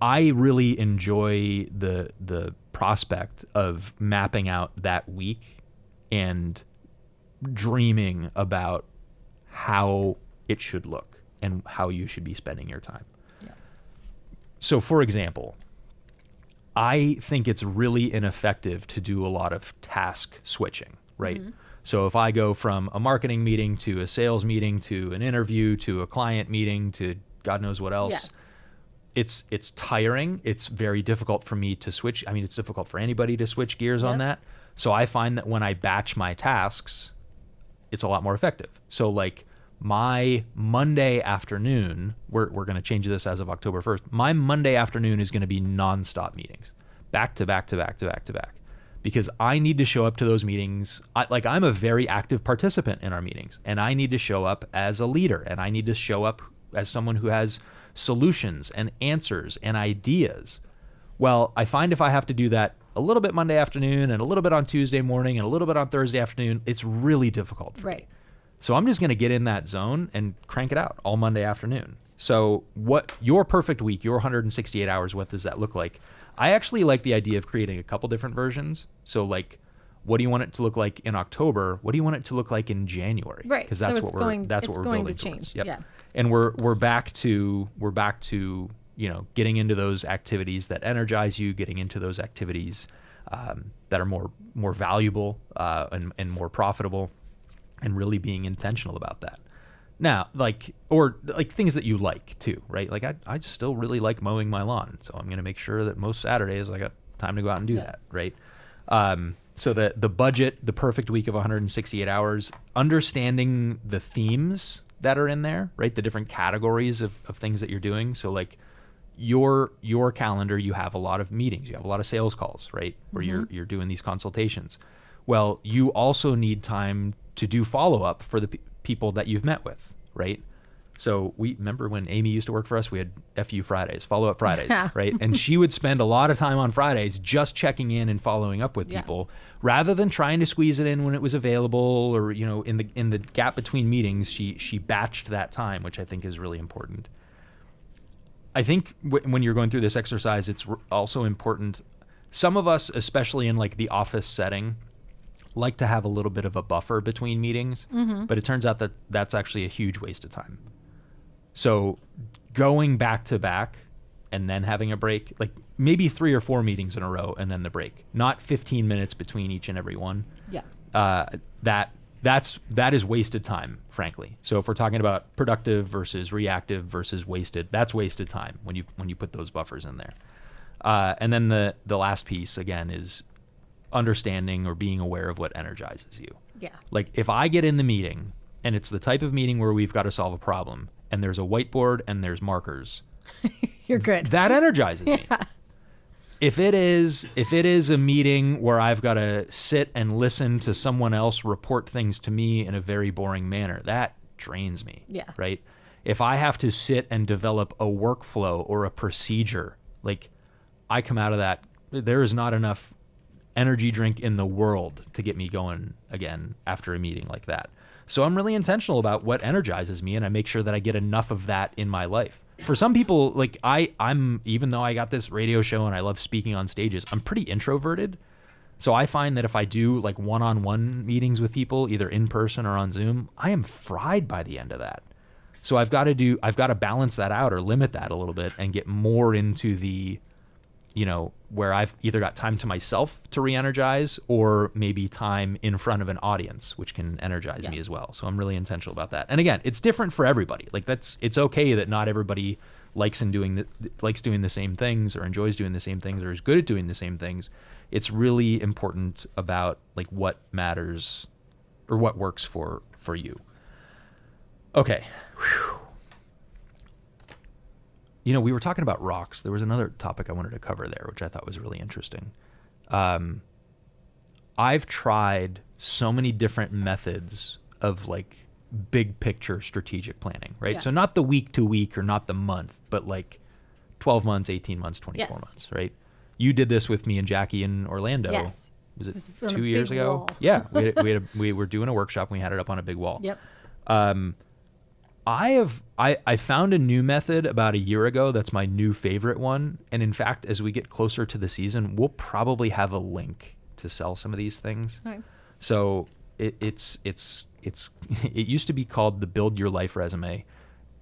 I really enjoy the prospect of mapping out that week and dreaming about how it should look and how you should be spending your time. Yeah. So, for example, I think it's really ineffective to do a lot of task switching, right? So if I go from a marketing meeting to a sales meeting to an interview to a client meeting to God knows what else, it's tiring. It's very difficult for me to switch. I mean, it's difficult for anybody to switch gears on that. So I find that when I batch my tasks, it's a lot more effective. So like, my Monday afternoon, we're going to change this as of October 1st. My Monday afternoon is going to be nonstop meetings, back to back to back to back to back, because I need to show up to those meetings. I'm a very active participant in our meetings, and I need to show up as a leader, and I need to show up as someone who has solutions and answers and ideas. Well, I find if I have to do that a little bit Monday afternoon and a little bit on Tuesday morning and a little bit on Thursday afternoon, it's really difficult for me. So I'm just going to get in that zone and crank it out all Monday afternoon. So what your perfect week, your 168 hours, what does that look like? I actually like the idea of creating a couple different versions. So like, what do you want it to look like in October? What do you want it to look like in January? Right. Because that's So what we're building to towards. change. Yep. Yeah. And we're back to getting into those activities that energize you, getting into those activities that are more valuable and more profitable, and really being intentional about that. Now, or things that you like too, right? Like I still really like mowing my lawn, so I'm going to make sure that most Saturdays I got time to go out and do that, right? So the budget, the perfect week of 168 hours, understanding the themes that are in there, right? The different categories of things that you're doing. So like your calendar, you have a lot of meetings, you have a lot of sales calls, right? Where you're doing these consultations. Well, you also need time to do follow-up for the people that you've met with, right? So we remember when Amy used to work for us, we had FU Fridays, follow-up Fridays, right? And she would spend a lot of time on Fridays just checking in and following up with people rather than trying to squeeze it in when it was available, or, you know, in the gap between meetings, she batched that time, which I think is really important. I think when you're going through this exercise, it's also important. Some of us, especially in like the office setting, like to have a little bit of a buffer between meetings, but it turns out that that's actually a huge waste of time. So going back to back and then having a break, like maybe 3 or 4 meetings in a row and then the break, not 15 minutes between each and every one. Yeah. That is wasted time, frankly. So if we're talking about productive versus reactive versus wasted, that's wasted time when you put those buffers in there. And then the last piece again is understanding or being aware of what energizes you. Yeah. Like if I get in the meeting and it's the type of meeting where we've got to solve a problem and there's a whiteboard and there's markers, you're good. That energizes me. If it is a meeting where I've got to sit and listen to someone else report things to me in a very boring manner, that drains me. Yeah. Right? If I have to sit and develop a workflow or a procedure, like I come out of that, there is not enough energy drink in the world to get me going again after a meeting like that. So I'm really intentional about what energizes me, and I make sure that I get enough of that in my life. For some people, like I'm even though I got this radio show and I love speaking on stages, I'm pretty introverted. So I find that if I do like one-on-one meetings with people, either in person or on Zoom, I am fried by the end of that. So I've got to balance that out or limit that a little bit and get more into the, you know, where I've either got time to myself to re-energize or maybe time in front of an audience, which can energize me as well. So I'm really intentional about that. And again, it's different for everybody. Like it's okay that not everybody likes doing the same things or enjoys doing the same things or is good at doing the same things. It's really important about like what matters or what works for you. Okay. Whew. You know, we were talking about rocks. There was another topic I wanted to cover there, which I thought was really interesting. I've tried so many different methods of like big picture strategic planning, right? Yeah. So not the week to week or not the month, but like 12 months, 18 months, 24 months, right? You did this with me and Jackie in Orlando. Yes. Was it on a 2 years big ago? wall. Yeah. We were doing a workshop and we had it up on a big wall. Yep. I found a new method about a year ago that's my new favorite one. And in fact, as we get closer to the season, we'll probably have a link to sell some of these things. Okay. So it used to be called the Build Your Life Resume.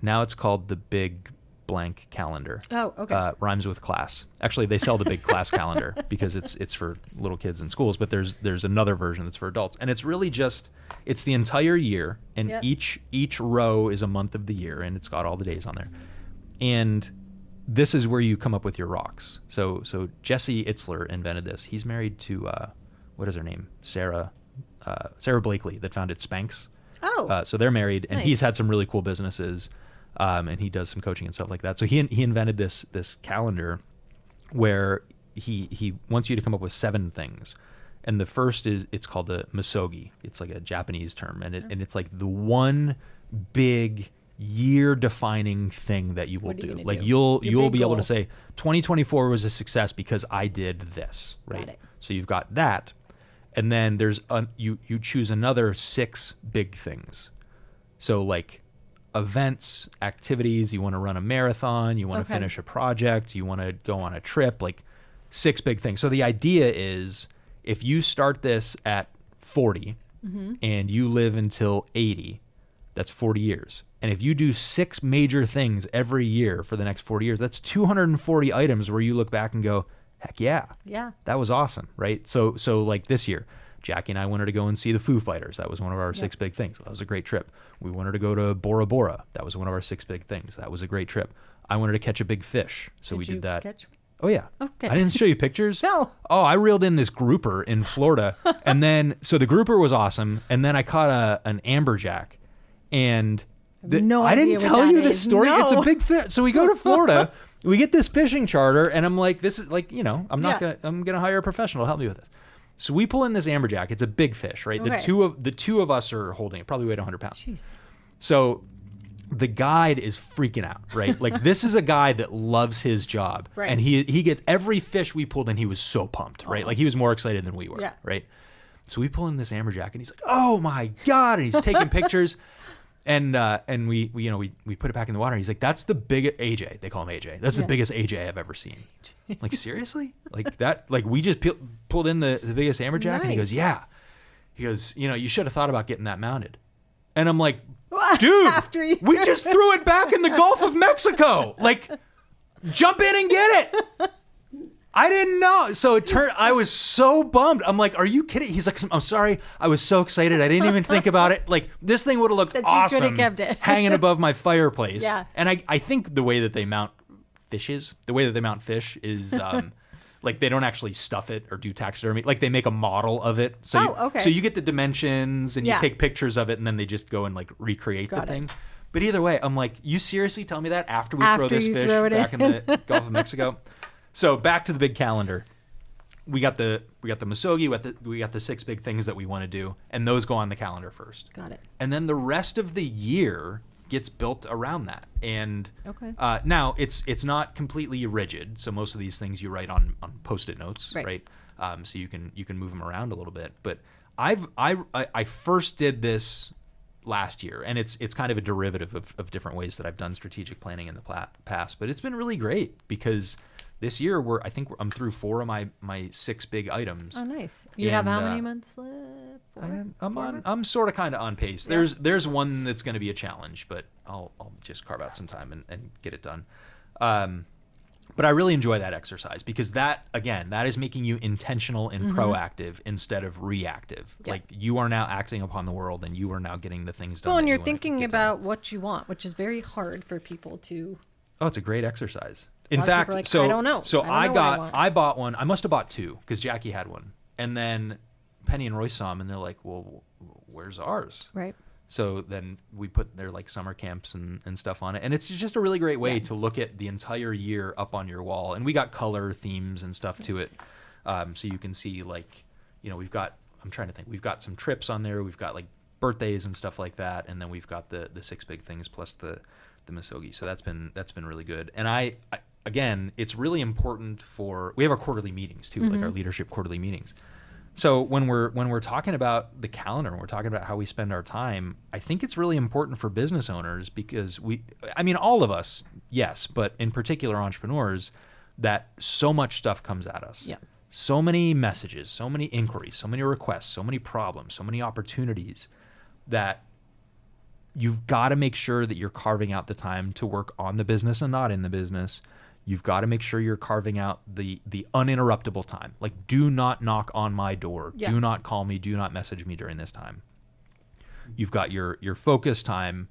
Now it's called the Big Blank Calendar. Oh, okay. Rhymes with class. Actually, they sell the Big Class Calendar because it's for little kids in schools, but there's another version that's for adults. And it's really just, it's the entire year, and Yep. each row is a month of the year, and it's got all the days on there. And this is where you come up with your rocks. So Jesse Itzler invented this. He's married to what is her name? Sarah Blakely, that founded Spanx. Oh. So they're married, and Nice. he's had some really cool businesses, and he does some coaching and stuff like that. So he invented this calendar where he wants you to come up with 7 things. And the first it's called the misogi. It's like a Japanese term, and it's like the one big year-defining thing that you will What are you do. gonna Like do? you'll Your big be able goal. to say 2024 was a success because I did this, right? Got it. So you've got that, and then there's you choose another 6 big things. So like events, activities, you want to run a marathon, you want to Okay. finish a project, you want to go on a trip, like 6 big things. So the idea is if you start this at 40 and you live until 80, that's 40 years. And if you do 6 major things every year for the next 40 years, that's 240 items where you look back and go, heck yeah. Yeah. That was awesome, right? So like this year, Jackie and I wanted to go and see the Foo Fighters. That was one of our 6 big things. That was a great trip. We wanted to go to Bora Bora. That was one of our 6 big things. That was a great trip. I wanted to catch a big fish, so we did that. Oh, yeah. Okay. I didn't show you pictures? No. Oh, I reeled in this grouper in Florida. And then, so the grouper was awesome. And then I caught an amberjack. And I didn't tell you this story. No. It's a big fish. So we go to Florida. We get this fishing charter. And I'm like, this is like, I'm going to hire a professional to help me with this. So we pull in this amberjack. It's a big fish, right? Okay. The two of us are holding it. Probably weighed 100 pounds. Jeez. So the guide is freaking out, right? Like, this is a guy that loves his job. Right. And he gets every fish we pulled in, he was so pumped, right? Like, he was more excited than we were, right? So we pull in this amberjack, and he's like, oh my God. And he's taking pictures. And we put it back in the water. And he's like, that's the biggest AJ. They call him AJ. That's the biggest AJ I've ever seen. Like, seriously? Like that? Like, we just pulled in the biggest amberjack? Nice. And he goes, yeah. He goes, you should have thought about getting that mounted. And I'm like, dude, we just threw it back in the Gulf of Mexico. Like, jump in and get it. I didn't know. So I was so bummed. I'm like, are you kidding? He's like, I'm sorry. I was so excited. I didn't even think about it. Like, this thing would have looked awesome hanging above my fireplace. Yeah. And I think the way that they mount fish is, like, they don't actually stuff it or do taxidermy. Like, they make a model of it. So so you get the dimensions and you take pictures of it, and then they just go and like recreate the thing. But either way, I'm like, you seriously tell me that after we throw this fish back in the Gulf of Mexico? So back to the big calendar. We got the Misogi, we got the 6 big things that we want to do, and those go on the calendar first. Got it. And then the rest of the year gets built around that. And now it's not completely rigid. So most of these things you write on Post-it notes, right? So you can move them around a little bit. But I first did this last year, and it's kind of a derivative of different ways that I've done strategic planning in the past. But it's been really great because this year I'm through 4 of my 6 big items. Oh, nice. You have how many months left? I'm sort of kind of on pace. Yeah. There's one that's going to be a challenge, but I'll just carve out some time and get it done. But I really enjoy that exercise because that is making you intentional and proactive instead of reactive. Yeah. Like, you are now acting upon the world, and you are now getting the things done. Well, and you're thinking about what you want, which is very hard for people to. Oh, it's a great exercise. In fact, like, I don't know. So I bought one. I must have bought 2 because Jackie had one, and then Penny and Royce saw them, and they're like, "Well, where's ours?" Right. So then we put their like summer camps and stuff on it, and it's just a really great way to look at the entire year up on your wall. And we got color themes and stuff to it, so you can see like, we've got. I'm trying to think. We've got some trips on there. We've got like birthdays and stuff like that, and then we've got the 6 big things plus the Misogi. So that's been really good. And I again, it's really important we have our quarterly meetings too, like our leadership quarterly meetings. So when we're talking about the calendar and we're talking about how we spend our time, I think it's really important for business owners because all of us, yes, but in particular entrepreneurs, that so much stuff comes at us. Yeah. So many messages, so many inquiries, so many requests, so many problems, so many opportunities that you've got to make sure that you're carving out the time to work on the business and not in the business. You've got to make sure you're carving out the uninterruptible time. Like, do not knock on my door. Yeah. Do not call me. Do not message me during this time. You've got your focus time,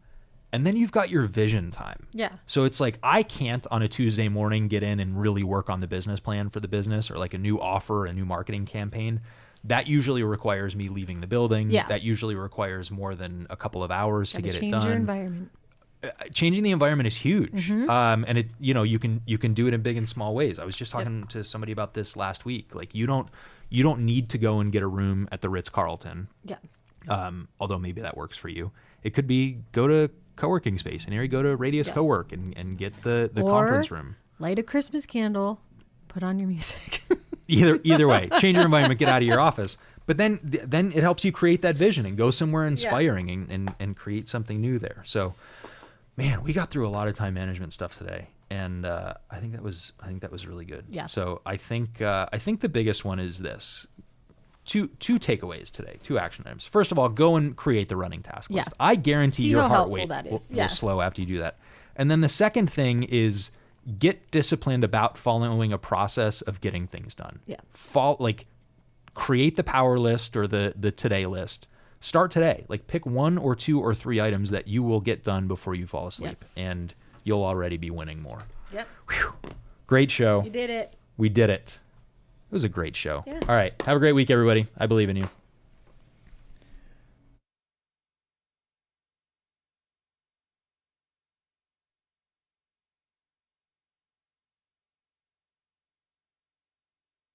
and then you've got your vision time. Yeah. So it's like, I can't on a Tuesday morning get in and really work on the business plan for the business or like a new offer, a new marketing campaign. That usually requires me leaving the building. Yeah. That usually requires more than a couple of hours to get it done. Change your environment. Changing the environment is huge. And it, you can do it in big and small ways. I was just talking to somebody about this last week. Like, you don't need to go and get a room at the Ritz-Carlton. Yeah. Although maybe that works for you. It could be go to co-working space, and here you go to Radius Co-work and get the conference room. Light a Christmas candle, put on your music. Either way, change your environment, get out of your office. But then it helps you create that vision and go somewhere inspiring and create something new there. So, man, we got through a lot of time management stuff today, and I think that was really good. Yeah. So I think the biggest one is this: two takeaways today, 2 action items. First of all, go and create the running task list. I guarantee your heart rate will slow after you do that. And then the second thing is get disciplined about following a process of getting things done. Yeah. create the power list or the today list. Start today. Like pick 1 or 2 or 3 items that you will get done before you fall asleep, and you'll already be winning more. Yep. Whew. Great show. You did it. We did it. It was a great show. Yeah. All right. Have a great week, everybody. I believe in you.